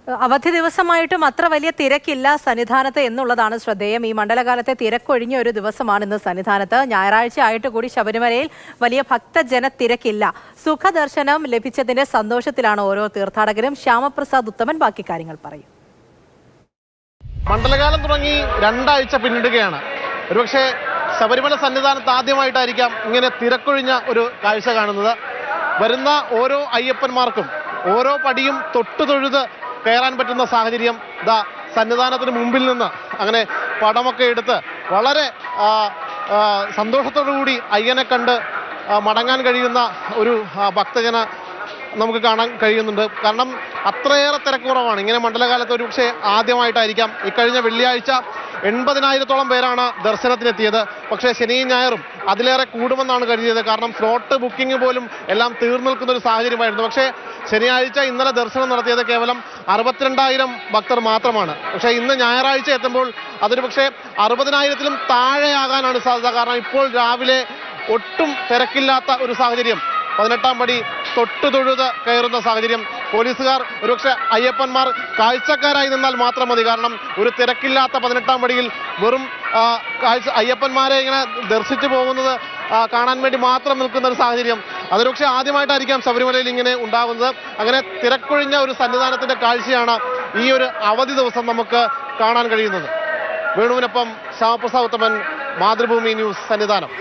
അവധി ദിവസമായിട്ടും അത്ര വലിയ തിരക്കില്ല സന്നിധാനത്ത് എന്നുള്ളതാണ് ശ്രദ്ധേയം. ഈ മണ്ഡലകാലത്തെ തിരക്കൊഴിഞ്ഞ ഒരു ദിവസമാണ് ഇന്ന് സന്നിധാനത്ത്. ഞായറാഴ്ച ആയിട്ട് കൂടി ശബരിമലയിൽ വലിയ ഭക്തജന തിരക്കില്ല. സുഖദർശനം ലഭിച്ചതിന്റെ സന്തോഷത്തിലാണ് ഓരോ തീർത്ഥാടകരും. ശ്യാമപ്രസാദ് ഉത്തമൻ ബാക്കി കാര്യങ്ങൾ പറയും. മണ്ഡലകാലം തുടങ്ങി 2 ആഴ്ച പിന്നിടുകയാണ്. ഒരുപക്ഷെ ശബരിമല സന്നിധാനത്ത് ആദ്യമായിട്ടായിരിക്കാം ഇങ്ങനെ തിരക്കൊഴിഞ്ഞ ഒരു കാഴ്ച കാണുന്നത്. വരുന്ന ഓരോ അയ്യപ്പന്മാർക്കും ഓരോ പടിയും തൊഴുത് കയറാൻ പറ്റുന്ന സാഹചര്യം സന്നിധാനത്തിന് മുമ്പിൽ നിന്ന് അങ്ങനെ പടമൊക്കെ എടുത്ത് വളരെ സന്തോഷത്തോടു കൂടി അയ്യനെ കണ്ട് മടങ്ങാൻ കഴിയുന്ന ഒരു ഭക്തജന നമുക്ക് കാണാൻ കഴിയുന്നുണ്ട്. കാരണം അത്രയേറെ തിരക്കുറവാണ്. ഇങ്ങനെ മണ്ഡലകാലത്ത് ഒരു പക്ഷേ ആദ്യമായിട്ടായിരിക്കാം. ഇക്കഴിഞ്ഞ വെള്ളിയാഴ്ച 80,000-ഓളം പേരാണ് ദർശനത്തിനെത്തിയത്. പക്ഷേ ശനിയും ഞായറും അതിലേറെ കൂടുമെന്നാണ് കരുതിയത്. കാരണം സ്ലോട്ട് ബുക്കിംഗ് പോലും എല്ലാം തീർന്നു നിൽക്കുന്ന ഒരു സാഹചര്യമായിരുന്നു. പക്ഷേ ശനിയാഴ്ച ഇന്നലെ ദർശനം നടത്തിയത് കേവലം 62,000 ഭക്തർ മാത്രമാണ്. പക്ഷേ ഇന്ന് ഞായറാഴ്ച എത്തുമ്പോൾ അതൊരു പക്ഷേ 60,000-ലും താഴെയാകാനാണ് സാധ്യത. കാരണം ഇപ്പോൾ രാവിലെ ഒട്ടും തിരക്കില്ലാത്ത ഒരു സാഹചര്യം. 18-ാം പടി തൊഴുത് കയറുന്ന സാഹചര്യം. പോലീസുകാർ ഒരുപക്ഷെ അയ്യപ്പന്മാർ കാഴ്ചക്കാരായി നിന്നാൽ മാത്രം മതി. കാരണം ഒരു തിരക്കില്ലാത്ത 18-ാം പടിയിൽ വെറും അയ്യപ്പന്മാരെ ഇങ്ങനെ ദർശിച്ചു പോകുന്നത് കാണാൻ വേണ്ടി മാത്രം നിൽക്കുന്ന ഒരു സാഹചര്യം. അതൊരുപക്ഷെ ആദ്യമായിട്ടായിരിക്കാം ശബരിമലയിൽ ഇങ്ങനെ ഉണ്ടാകുന്നത്. അങ്ങനെ തിരക്കൊഴിഞ്ഞ ഒരു സന്നിധാനത്തിന്റെ കാഴ്ചയാണ് ഈ ഒരു അവധി ദിവസം നമുക്ക് കാണാൻ കഴിയുന്നത്. വേണുവിനൊപ്പം ശ്യാമപ്രസാദ് ഉത്തമൻ, മാതൃഭൂമി ന്യൂസ്, സന്നിധാനം.